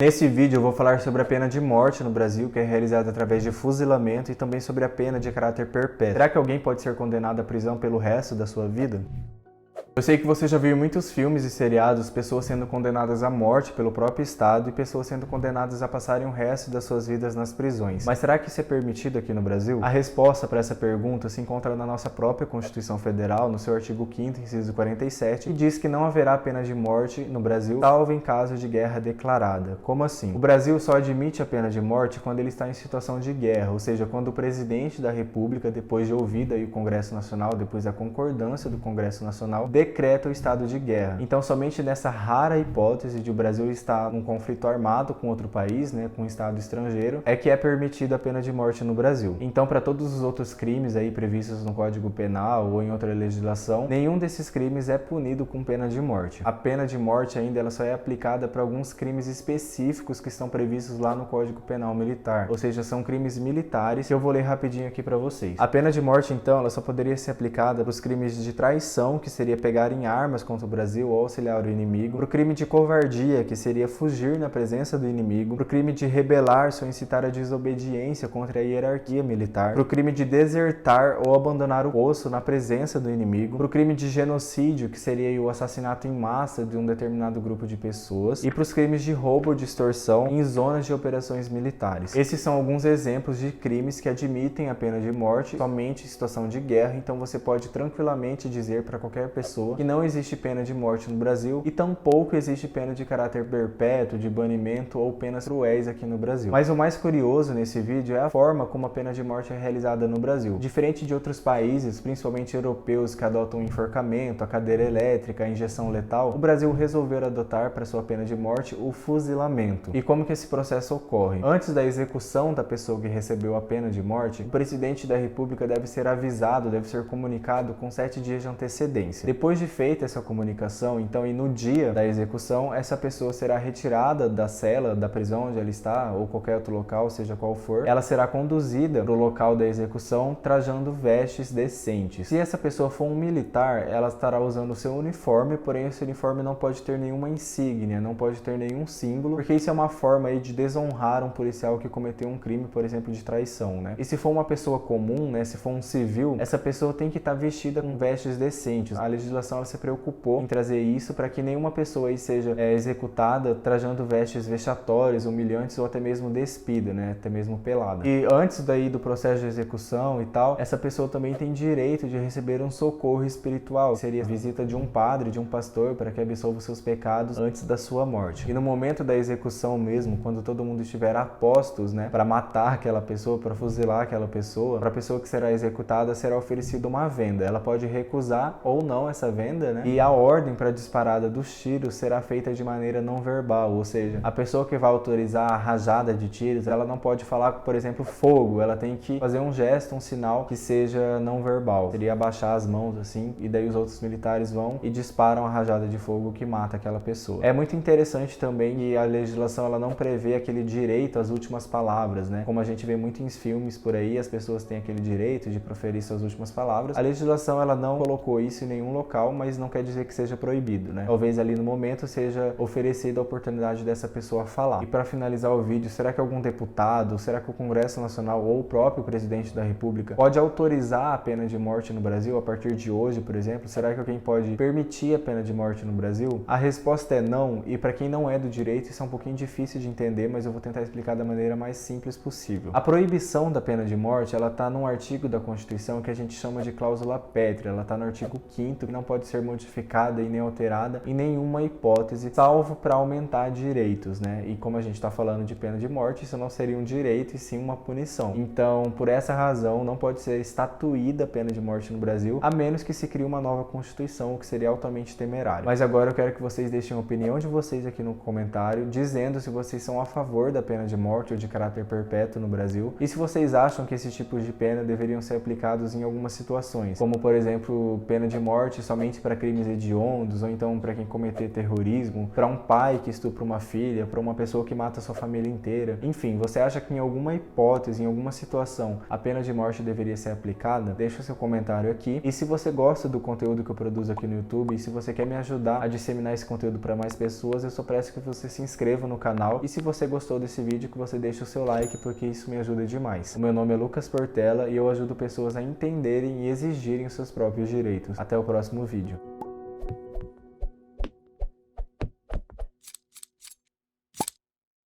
Nesse vídeo eu vou falar sobre a pena de morte no Brasil, que é realizada através de fuzilamento, e também sobre a pena de caráter perpétuo. Será que alguém pode ser condenado à prisão pelo resto da sua vida? Eu sei que você já viu muitos filmes e seriados, pessoas sendo condenadas à morte pelo próprio Estado e pessoas sendo condenadas a passarem o resto das suas vidas nas prisões. Mas será que isso é permitido aqui no Brasil? A resposta para essa pergunta se encontra na nossa própria Constituição Federal, no seu artigo 5º, inciso 47, e diz que não haverá pena de morte no Brasil, salvo em caso de guerra declarada. Como assim? O Brasil só admite a pena de morte quando ele está em situação de guerra, ou seja, quando o presidente da República, depois de ouvida o Congresso Nacional, depois da concordância do Congresso Nacional, decreta o estado de guerra. Então, somente nessa rara hipótese de o Brasil estar num conflito armado com outro país, com um estado estrangeiro, é que é permitida a pena de morte no Brasil. Então, para todos os outros crimes aí previstos no Código Penal ou em outra legislação, nenhum desses crimes é punido com pena de morte. A pena de morte ainda ela só é aplicada para alguns crimes específicos que estão previstos lá no Código Penal Militar, ou seja, são crimes militares que eu vou ler rapidinho aqui para vocês. A pena de morte, então, ela só poderia ser aplicada para os crimes de traição, que seria pegar em armas contra o Brasil ou auxiliar o inimigo, para o crime de covardia, que seria fugir na presença do inimigo, para o crime de rebelar-se ou incitar a desobediência contra a hierarquia militar, para o crime de desertar ou abandonar o posto na presença do inimigo, para o crime de genocídio, que seria o assassinato em massa de um determinado grupo de pessoas, e para os crimes de roubo ou de extorsão em zonas de operações militares. Esses são alguns exemplos de crimes que admitem a pena de morte somente em situação de guerra, então você pode tranquilamente dizer para qualquer pessoa que não existe pena de morte no Brasil e tampouco existe pena de caráter perpétuo, de banimento ou penas cruéis aqui no Brasil. Mas o mais curioso nesse vídeo é a forma como a pena de morte é realizada no Brasil. Diferente de outros países, principalmente europeus, que adotam o enforcamento, a cadeira elétrica, a injeção letal, o Brasil resolveu adotar para sua pena de morte o fuzilamento. E como que esse processo ocorre? Antes da execução da pessoa que recebeu a pena de morte, o presidente da República deve ser avisado, deve ser comunicado com 7 dias de antecedência. Depois de feita essa comunicação, então, e no dia da execução, essa pessoa será retirada da cela, da prisão onde ela está, ou qualquer outro local, seja qual for. Ela será conduzida para o local da execução trajando vestes decentes. Se essa pessoa for um militar, ela estará usando o seu uniforme, porém esse uniforme não pode ter nenhuma insígnia, não pode ter nenhum símbolo, porque isso é uma forma aí de desonrar um policial que cometeu um crime, por exemplo, de traição, E se for uma pessoa comum, se for um civil, essa pessoa tem que estar vestida com vestes decentes. A legislação ela se preocupou em trazer isso para que nenhuma pessoa aí seja executada trajando vestes vexatórias, humilhantes ou até mesmo despida, até mesmo pelada. E antes daí do processo de execução e tal, essa pessoa também tem direito de receber um socorro espiritual, que seria a visita de um padre, de um pastor, para que absolva os seus pecados antes da sua morte. E no momento da execução mesmo, quando todo mundo estiver a postos, para matar aquela pessoa, para fuzilar aquela pessoa, para a pessoa que será executada será oferecida uma venda. Ela pode recusar ou não essa venda, E a ordem para a disparada dos tiros será feita de maneira não verbal, ou seja, a pessoa que vai autorizar a rajada de tiros, ela não pode falar, por exemplo, fogo, ela tem que fazer um gesto, um sinal que seja não verbal. Seria abaixar as mãos assim, e daí os outros militares vão e disparam a rajada de fogo que mata aquela pessoa. É muito interessante também que a legislação ela não prevê aquele direito às últimas palavras, Como a gente vê muito em filmes por aí, as pessoas têm aquele direito de proferir suas últimas palavras. A legislação ela não colocou isso em nenhum local, mas não quer dizer que seja proibido, Talvez ali no momento seja oferecida a oportunidade dessa pessoa falar. E para finalizar o vídeo, será que algum deputado, será que o Congresso Nacional ou o próprio presidente da República pode autorizar a pena de morte no Brasil a partir de hoje, por exemplo? Será que alguém pode permitir a pena de morte no Brasil? A resposta é não, e para quem não é do direito, isso é um pouquinho difícil de entender, mas eu vou tentar explicar da maneira mais simples possível. A proibição da pena de morte, ela está num artigo da Constituição que a gente chama de cláusula pétrea, ela está no artigo 5º, que não pode ser modificada e nem alterada em nenhuma hipótese, salvo para aumentar direitos, E como a gente está falando de pena de morte, isso não seria um direito e sim uma punição. Então, por essa razão, não pode ser estatuída a pena de morte no Brasil, a menos que se crie uma nova Constituição, o que seria altamente temerário. Mas agora eu quero que vocês deixem a opinião de vocês aqui no comentário, dizendo se vocês são a favor da pena de morte ou de caráter perpétuo no Brasil, e se vocês acham que esses tipos de pena deveriam ser aplicados em algumas situações, como por exemplo, pena de morte somente somente para crimes hediondos, ou então para quem cometer terrorismo, para um pai que estupra uma filha, para uma pessoa que mata sua família inteira. Enfim, você acha que em alguma hipótese, em alguma situação, a pena de morte deveria ser aplicada? Deixa seu comentário aqui. E se você gosta do conteúdo que eu produzo aqui no YouTube, e se você quer me ajudar a disseminar esse conteúdo para mais pessoas, eu só peço que você se inscreva no canal. E se você gostou desse vídeo, que você deixe o seu like, porque isso me ajuda demais. O meu nome é Lucas Portela e eu ajudo pessoas a entenderem e exigirem os seus próprios direitos. Até o próximo vídeo.